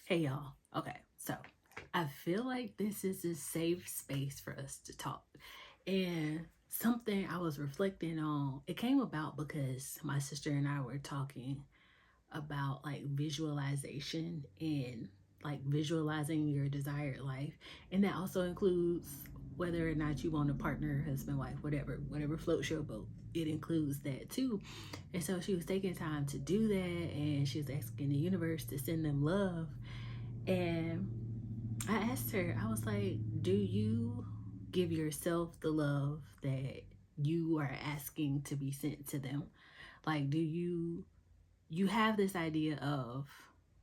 Hey y'all. Okay, so I feel like this is a safe space for us to talk. And something I was reflecting on, it came about because my sister and I were talking about like visualization and like visualizing your desired life. And that also includes whether or not you want a partner, husband, wife, whatever floats your boat. It includes that too. And so she was taking time to do that, and she was asking the universe to send them love. And I asked her, I was like, do you give yourself the love that you are asking to be sent to them? Like, do you have this idea of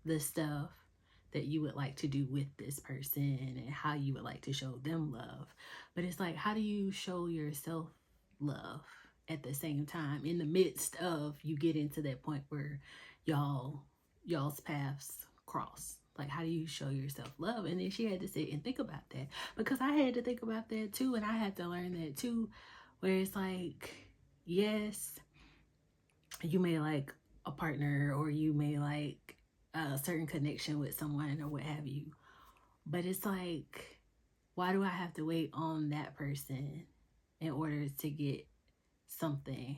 the stuff that you would like to do with this person and how you would like to show them love? But it's like, how do you show yourself love at the same time in the midst of you getting to that point where y'all's paths cross? Like, how do you show yourself love? And then she had to sit and think about that, because I had to think about that too, and I had to learn that too, where it's like, yes, you may like a partner, or you may like a certain connection with someone or what have you, but it's like, why do I have to wait on that person in order to get something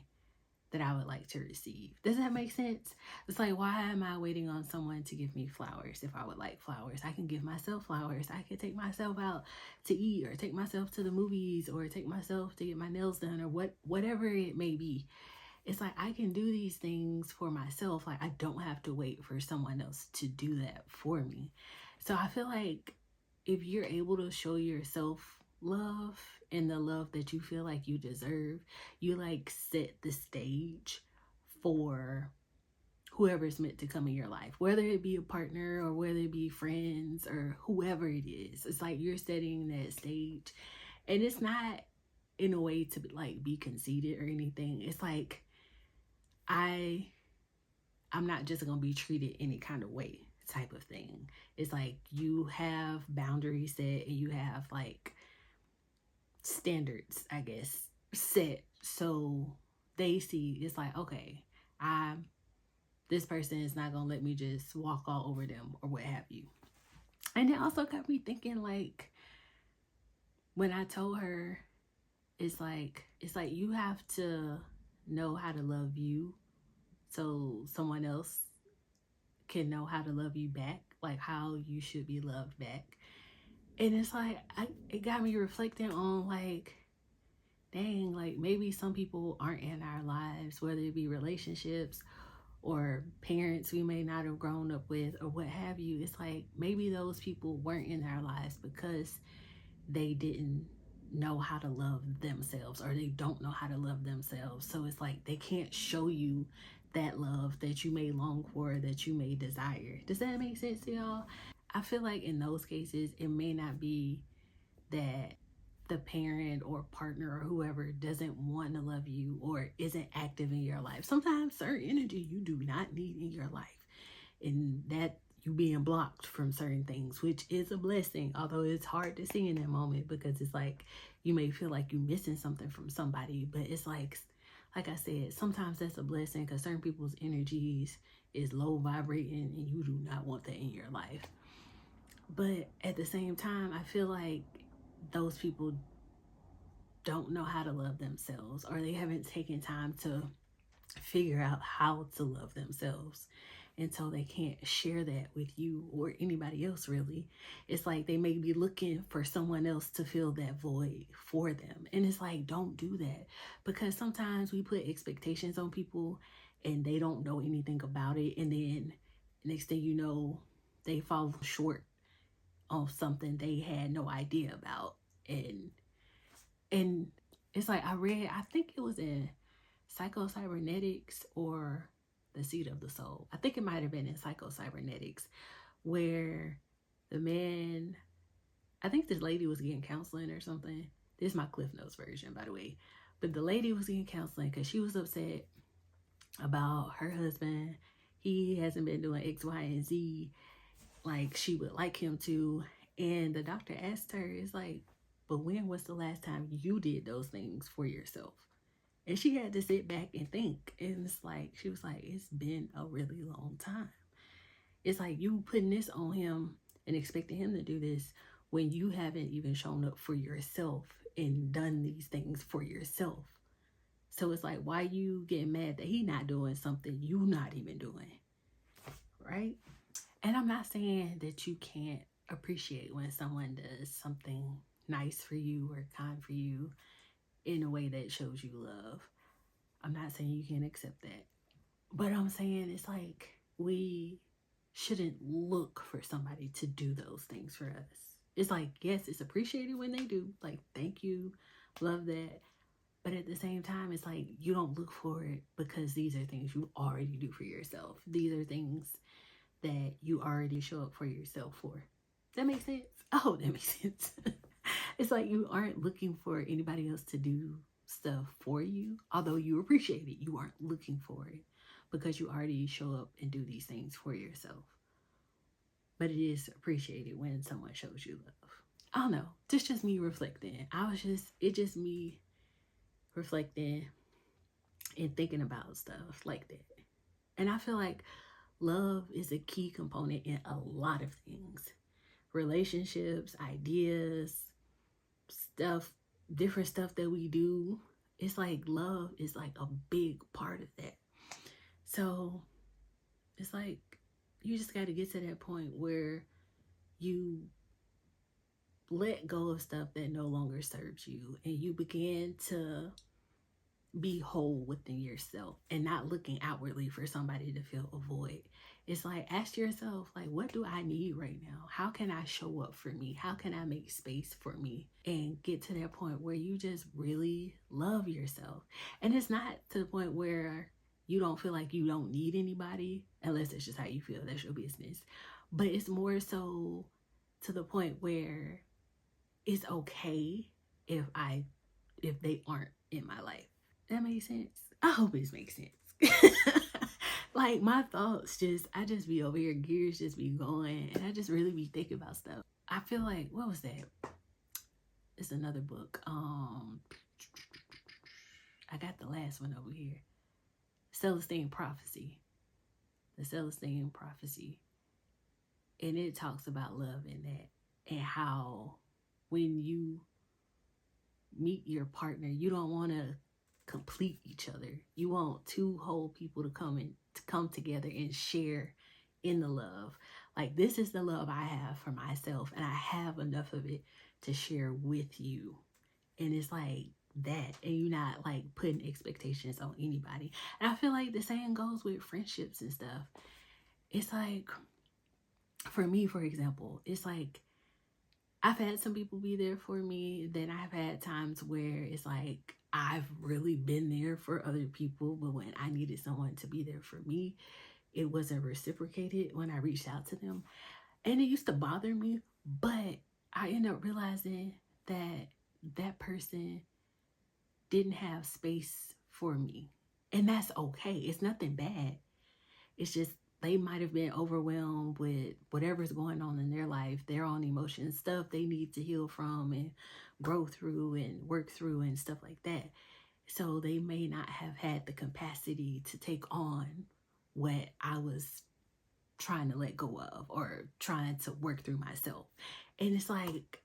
that I would like to receive? Does that make sense? It's like, why am I waiting on someone to give me flowers? If I would like flowers, I can give myself flowers. I can take myself out to eat, or take myself to the movies, or take myself to get my nails done, or whatever it may be. It's like, I can do these things for myself. Like, I don't have to wait for someone else to do that for me. So I feel like if you're able to show yourself love, and the love that you feel like you deserve, you like set the stage for whoever's meant to come in your life, whether it be a partner or whether it be friends or whoever it is. It's like you're setting that stage, and it's not in a way to like be conceited or anything. It's like, I'm not just gonna be treated any kind of way type of thing. It's like you have boundaries set, and you have like standards, I guess, set, so they see it's like, okay, I this person is not gonna let me just walk all over them or what have you. And it also got me thinking, like, when I told her, it's like you have to know how to love you so someone else can know how to love you back, like how you should be loved back. And it's like, it got me reflecting on, like, dang, like maybe some people aren't in our lives, whether it be relationships or parents we may not have grown up with or what have you. It's like, maybe those people weren't in our lives because they didn't know how to love themselves, or they don't know how to love themselves. So it's like they can't show you that love that you may long for, that you may desire. Does that make sense to y'all? I feel like in those cases, it may not be that the parent or partner or whoever doesn't want to love you or isn't active in your life. Sometimes certain energy you do not need in your life, and that you being blocked from certain things, which is a blessing, although it's hard to see in that moment, because it's like you may feel like you're missing something from somebody. But it's like I said, sometimes that's a blessing, because certain people's energies is low vibrating, and you do not want that in your life. But at the same time, I feel like those people don't know how to love themselves, or they haven't taken time to figure out how to love themselves, and so they can't share that with you or anybody else, really. It's like they may be looking for someone else to fill that void for them, and it's like, don't do that, because sometimes we put expectations on people and they don't know anything about it, and then next thing you know, they fall short on something they had no idea about. And it's like, I think it was in Psycho-Cybernetics or The Seed of the Soul. I think it might have been in Psycho-Cybernetics, where the man, I think this lady was getting counseling or something. This is my Cliff Notes version, by the way. But the lady was getting counseling because she was upset about her husband. He hasn't been doing X, Y, and Z like she would like him to. And the doctor asked her, it's like, but when was the last time you did those things for yourself? And she had to sit back and think. And it's like, she was like, it's been a really long time. It's like you putting this on him and expecting him to do this when you haven't even shown up for yourself and done these things for yourself. So it's like, why you getting mad that he not doing something you not even doing, right? And I'm not saying that you can't appreciate when someone does something nice for you or kind for you in a way that shows you love. I'm not saying you can't accept that. But I'm saying it's like we shouldn't look for somebody to do those things for us. It's like, yes, it's appreciated when they do. Like, thank you, love that. But at the same time, it's like you don't look for it because these are things you already do for yourself. These are things that you already show up for yourself for. That makes sense? Oh, that makes sense. It's like you aren't looking for anybody else to do stuff for you. Although you appreciate it, you aren't looking for it because you already show up and do these things for yourself. But it is appreciated when someone shows you love. I don't know. This just me reflecting. It's just me reflecting and thinking about stuff like that. And I feel like love is a key component in a lot of things. Relationships, ideas, stuff, different stuff that we do. It's like love is like a big part of that. So it's like you just got to get to that point where you let go of stuff that no longer serves you and you begin to be whole within yourself and not looking outwardly for somebody to fill a void. It's like, ask yourself, like, what do I need right now? How can I show up for me? How can I make space for me? And get to that point where you just really love yourself. And it's not to the point where you don't feel like you don't need anybody, unless it's just how you feel. That's your business. But it's more so to the point where it's okay if they aren't in my life. That makes sense. I hope it makes sense. Like my thoughts I just be over here, gears just be going, and I just really be thinking about stuff. I feel like, what was that? It's another book. I got the last one over here. Celestine Prophecy. The Celestine Prophecy. And it talks about love in that and how when you meet your partner, you don't want to complete each other. You want two whole people to come together and share in the love. Like, this is the love I have for myself, and I have enough of it to share with you. And it's like that, and you're not like putting expectations on anybody. And I feel like the same goes with friendships and stuff. It's like, for me, for example, it's like I've had some people be there for me. Then I've had times where it's like I've really been there for other people, but when I needed someone to be there for me, it wasn't reciprocated when I reached out to them. And it used to bother me, but I ended up realizing that that person didn't have space for me. And that's okay. It's nothing bad. It's just they might have been overwhelmed with whatever's going on in their life, their own emotions, stuff they need to heal from and grow through and work through and stuff like that. So they may not have had the capacity to take on what I was trying to let go of or trying to work through myself. And it's like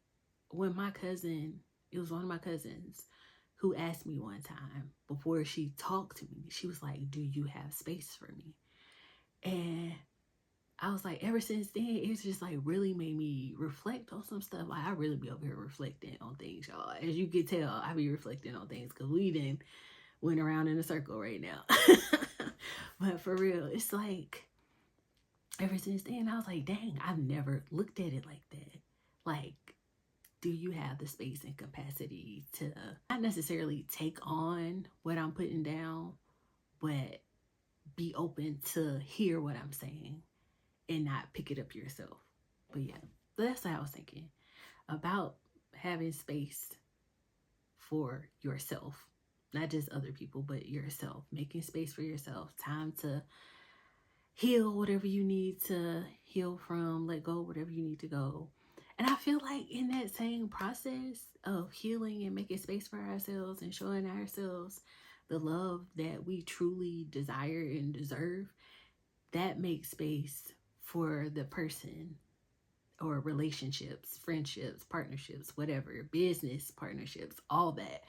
when it was one of my cousins who asked me one time before she talked to me, she was like, "Do you have space for me?" And I was like, ever since then, it's just like really made me reflect on some stuff. Like, I really be over here reflecting on things, y'all. As you can tell, I be reflecting on things because we done went around in a circle right now. But for real, it's like ever since then, I was like, dang, I've never looked at it like that. Like, do you have the space and capacity to not necessarily take on what I'm putting down, but be open to hear what I'm saying and not pick it up yourself? But yeah, that's what I was thinking about, having space for yourself, not just other people, but yourself, making space for yourself, time to heal whatever you need to heal from, let go whatever you need to go. And I feel like in that same process of healing and making space for ourselves and showing ourselves the love that we truly desire and deserve, that makes space for the person, or relationships, friendships, partnerships, whatever, business partnerships, all that.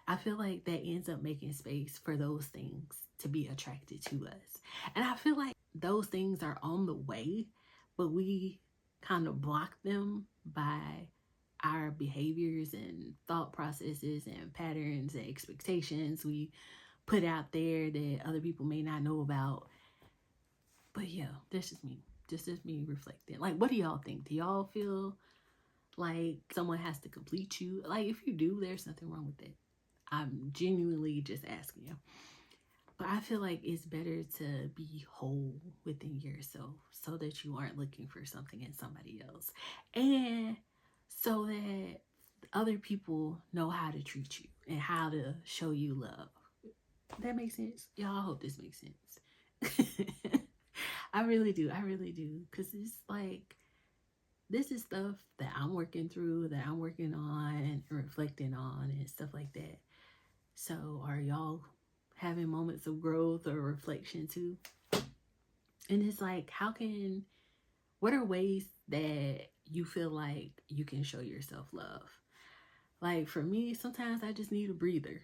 I feel like that ends up making space for those things to be attracted to us. And I feel like those things are on the way, but we kind of block them by our behaviors and thought processes and patterns and expectations we put out there that other people may not know about. But yeah, that's just me. Just me reflecting. Like, what do y'all think? Do y'all feel like someone has to complete you? Like, if you do, there's nothing wrong with it. I'm genuinely just asking you. But I feel like it's better to be whole within yourself so that you aren't looking for something in somebody else. And so that other people know how to treat you and how to show you love. That makes sense? Y'all, I hope this makes sense. I really do. I really do. Because it's like, this is stuff that I'm working through, that I'm working on and reflecting on and stuff like that. So are y'all having moments of growth or reflection too? And it's like, what are ways that you feel like you can show yourself love? Like for me, sometimes I just need a breather.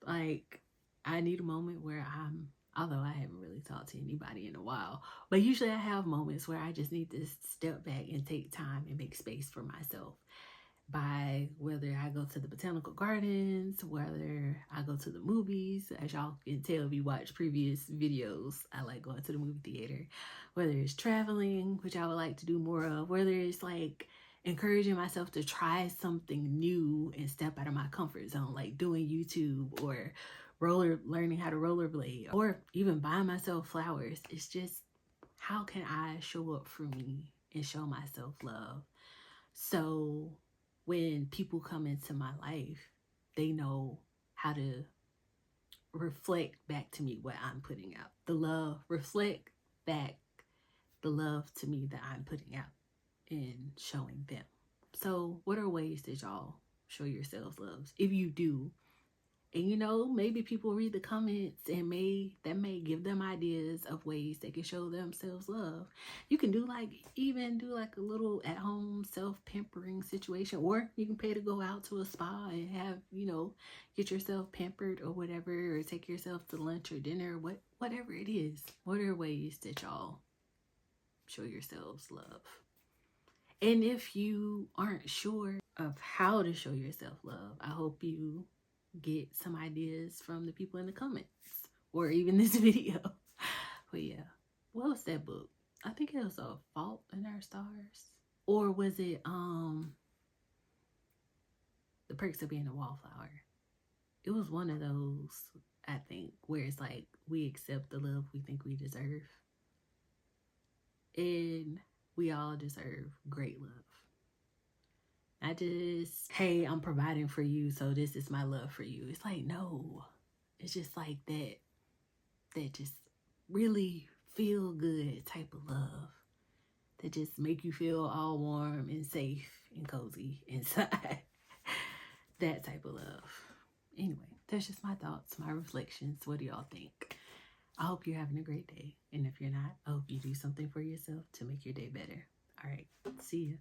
Like I need a moment where although I haven't really talked to anybody in a while, but usually I have moments where I just need to step back and take time and make space for myself. By whether I go to the botanical gardens, whether I go to the movies. As y'all can tell if you watch previous videos, I like going to the movie theater. Whether it's traveling, which I would like to do more of, whether it's like encouraging myself to try something new and step out of my comfort zone, like doing YouTube or learning how to rollerblade, or even buying myself flowers. It's just, how can I show up for me and show myself love? So when people come into my life, they know how to reflect back to me what I'm putting out. The love, reflect back the love to me that I'm putting out and showing them. So what are ways that y'all show yourselves love? If you do, and maybe people read the comments and that may give them ideas of ways they can show themselves love. You can even do a little at home self-pampering situation, or you can pay to go out to a spa and have, get yourself pampered or whatever, or take yourself to lunch or dinner, whatever it is. What are ways that y'all show yourselves love? And if you aren't sure of how to show yourself love, I hope you get some ideas from the people in the comments or even this video. But yeah, what was that book? I think it was A Fault in Our Stars. Or was it The Perks of Being a Wallflower? It was one of those, I think, where it's like we accept the love we think we deserve. And we all deserve great love. I just, hey, I'm providing for you, so this is my love for you. It's like, no. It's just like that just really feel good type of love. That just make you feel all warm and safe and cozy inside. That type of love. Anyway, that's just my thoughts, my reflections. What do y'all think? I hope you're having a great day. And if you're not, I hope you do something for yourself to make your day better. All right, see ya.